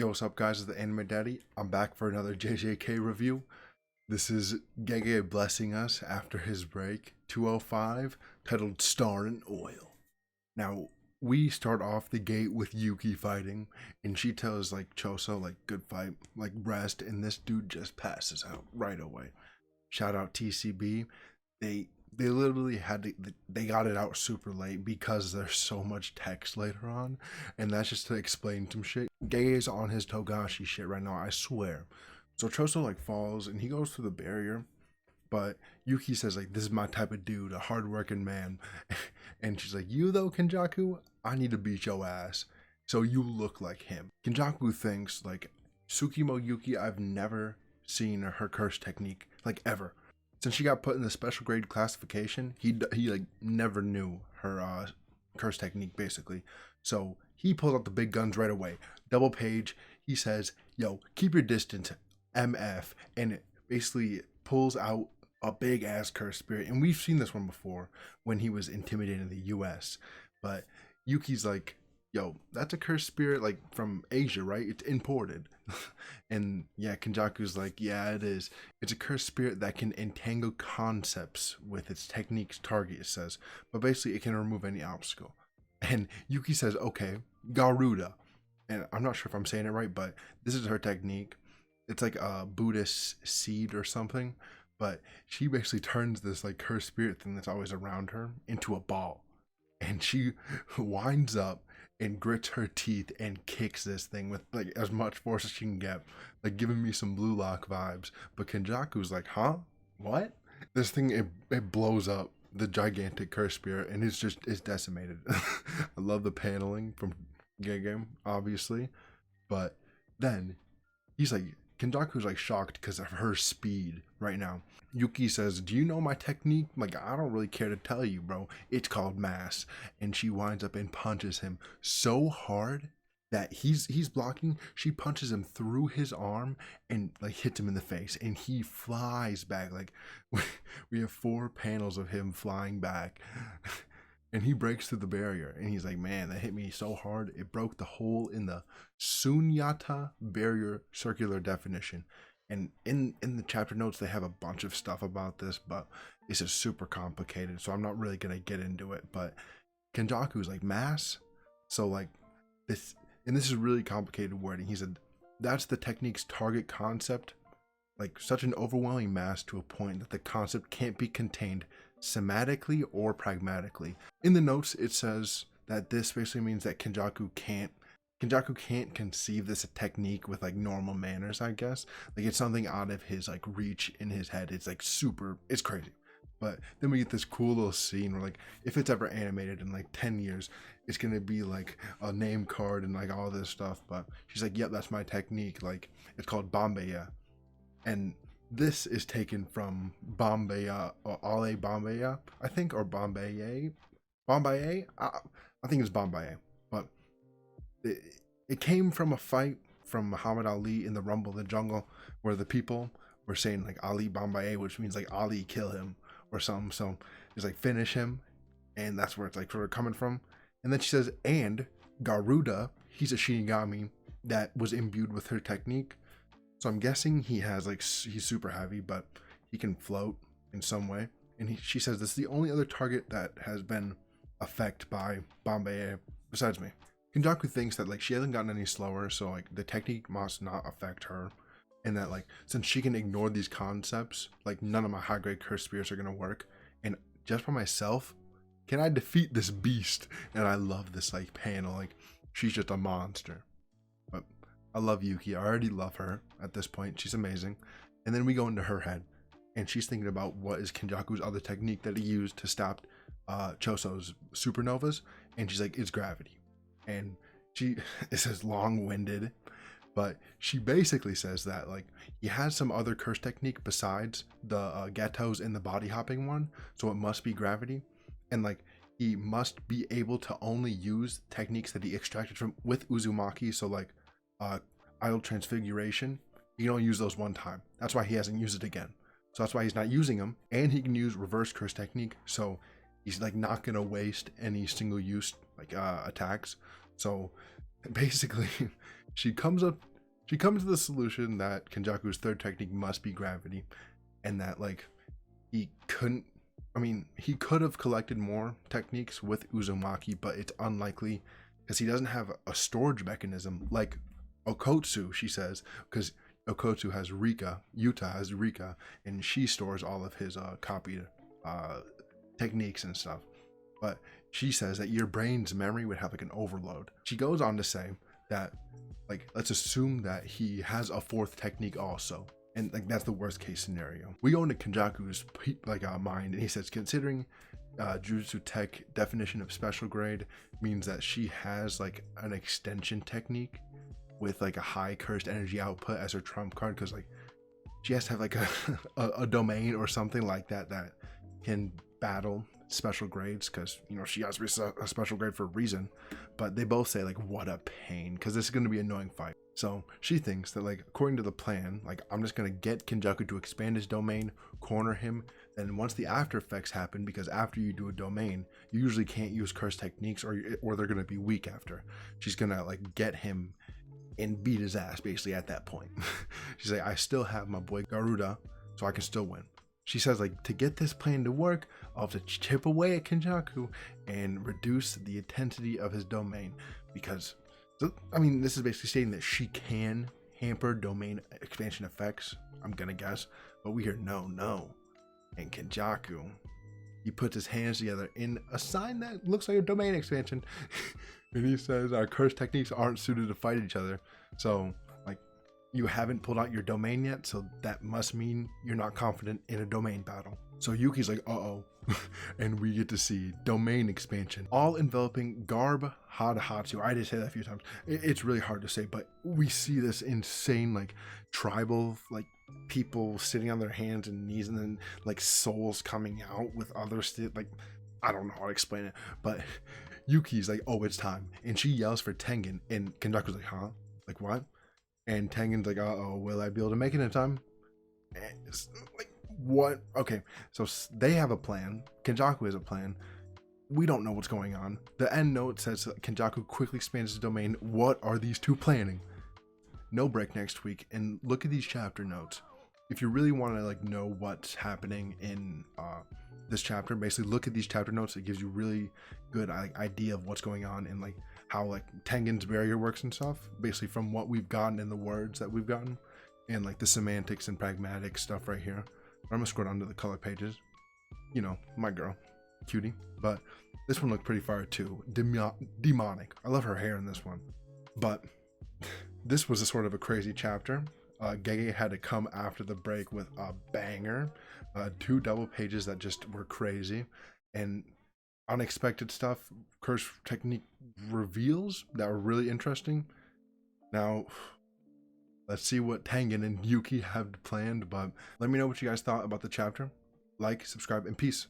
Yo, what's up guys, it's the Anime Daddy. I'm back for another JJK review. This is Gege blessing us after his break, 205, titled Star in Oil. Now, we start off the gate with Yuki fighting, and she tells Choso, good fight, rest, and this dude just passes out right away. Shout out TCB. They literally they got it out super late because there's so much text later on, and that's just to explain some shit. Gege's on his Togashi shit right now, I swear. So Choso falls and he goes through the barrier, but Yuki says this is my type of dude, a hardworking man. And she's like, you though, Kenjaku, I need to beat your ass so you look like him. Kenjaku thinks Tsukimo Yuki, I've never seen her curse technique ever. Since she got put in the special grade classification, he never knew her curse technique basically. So he pulls out the big guns right away. Double page, he says, yo, keep your distance, MF, and it basically pulls out a big ass curse spirit. And we've seen this one before when he was intimidating the US. But Yuki's like, yo, that's a cursed spirit from Asia, right? It's imported. And yeah, Kenjaku's like, yeah, it is. It's a cursed spirit that can entangle concepts with its technique's target, it says. But basically, it can remove any obstacle. And Yuki says, okay, Garuda. And I'm not sure if I'm saying it right, but this is her technique. It's like a Buddhist seed or something. But she basically turns this cursed spirit thing that's always around her into a ball. And she winds up and grits her teeth and kicks this thing with as much force as she can get, giving me some Blue Lock vibes. But Kenjaku's like, huh? What? This thing, it blows up the gigantic curse spirit, and it's decimated. I love the paneling from Gege, obviously, but then he's Kenjaku's shocked because of her speed right now. Yuki says, do you know my technique? I don't really care to tell you, bro. It's called mass. And she winds up and punches him so hard that he's blocking. She punches him through his arm and hits him in the face, and he flies back. We have 4 panels of him flying back. And he breaks through the barrier, and he's like, man, that hit me so hard. It broke the hole in the Sunyata barrier circular definition. And in the chapter notes, they have a bunch of stuff about this, but this is super complicated, so I'm not really going to get into it. But Kenjaku's mass? So this, and this is really complicated wording. He said, that's the technique's target concept. Such an overwhelming mass to a point that the concept can't be contained semantically or pragmatically. In the notes, it says that this basically means that Kenjaku can't conceive this technique with normal manners, I guess. It's something out of his reach in his head. It's super, it's crazy. But then we get this cool little scene where if it's ever animated in 10 years, it's gonna be a name card and all this stuff. But she's like, yep, that's my technique. It's called Bombaya. And this is taken from Bombaya, or Ale Bombaya, I think, or Bombay. I think it's Bombay. But it came from a fight from Muhammad Ali in the Rumble in the Jungle, where the people were saying Ali Bombay, which means Ali kill him or something. So it's finish him, and that's where it's sort of coming from. And then she says, and Garuda, he's a Shinigami that was imbued with her technique. So I'm guessing he has he's super heavy, but he can float in some way. And she says this is the only other target that has been affected by Bombay besides me. Kenjaku thinks that she hasn't gotten any slower, so the technique must not affect her, and that since she can ignore these concepts, none of my high grade curse spirits are gonna work. And just by myself, can I defeat this beast? And I love this panel. She's just a monster. But I love Yuki. I already love her at this point. She's amazing. And then we go into her head, and she's thinking about what is Kenjaku's other technique that he used to stop Choso's supernovas, and she's like, it's gravity. And she is long-winded, but she basically says that he has some other curse technique besides the Ghettos and the body hopping one, so it must be gravity. And he must be able to only use techniques that he extracted from with Uzumaki, so idle transfiguration, he can only use those one time. That's why he hasn't used it again. So that's why he's not using them. And he can use reverse curse technique, so he's not gonna waste any single use attacks. So basically she comes up she comes to the solution that Kenjaku's third technique must be gravity, and that like he couldn't. I mean, he could have collected more techniques with Uzumaki, but it's unlikely because he doesn't have a storage mechanism like Okotsu, she says, because Okotsu has Rika, Yuta has Rika, and she stores all of his copied techniques and stuff. But she says that your brain's memory would have like an overload. She goes on to say that, like, let's assume that he has a fourth technique also. And like that's the worst case scenario. We go into Kenjaku's mind, and he says, considering Jujutsu Tech definition of special grade means that she has like an extension technique with like a high cursed energy output as her trump card, because like she has to have like a domain or something like that that can battle special grades, because you know she has to be a special grade for a reason. But they both say like what a pain, because this is going to be an annoying fight. So she thinks that like according to the plan, like I'm just going to get Kenjaku to expand his domain, corner him, then once the after effects happen, because after you do a domain you usually can't use cursed techniques or they're going to be weak after, she's going to like get him and beat his ass basically at that point. She's like, I still have my boy Garuda, so I can still win. She says like to get this plan to work, I'll have to chip away at Kenjaku and reduce the intensity of his domain, because I mean this is basically stating that she can hamper domain expansion effects, I'm gonna guess, but we hear no. And Kenjaku, he puts his hands together in a sign that looks like a domain expansion. And he says our cursed techniques aren't suited to fight each other. So like you haven't pulled out your domain yet, so that must mean you're not confident in a domain battle. So Yuki's like, uh-oh. And we get to see domain expansion, all enveloping Garb Hadahatsu. I did say that a few times. It's really hard to say, but we see this insane like tribal like people sitting on their hands and knees, and then like souls coming out with others like I don't know how to explain it, but Yuki's like, oh, it's time, and she yells for Tengen, and Kenjaku's like, huh? Like what? And Tengen's like, uh-oh, will I be able to make it in time? And it's like, what? Okay, so they have a plan. Kenjaku has a plan. We don't know what's going on. The end note says Kenjaku quickly expands his domain. What are these two planning? No break next week, and look at these chapter notes. If you really want to like know what's happening in this chapter, basically look at these chapter notes. It gives you really good idea of what's going on and like how like Tengen's barrier works and stuff, basically from what we've gotten in the words that we've gotten and like the semantics and pragmatic stuff right here. I'm gonna scroll down to the color pages. You know, my girl, cutie. But this one looked pretty fire too. Demonic. I love her hair in this one. But this was a sort of a crazy chapter. Gege had to come after the break with a banger, 2 double pages that just were crazy, and unexpected stuff, curse technique reveals that were really interesting. Now, let's see what Tengen and Yuki have planned, but let me know what you guys thought about the chapter. Like, subscribe, and peace.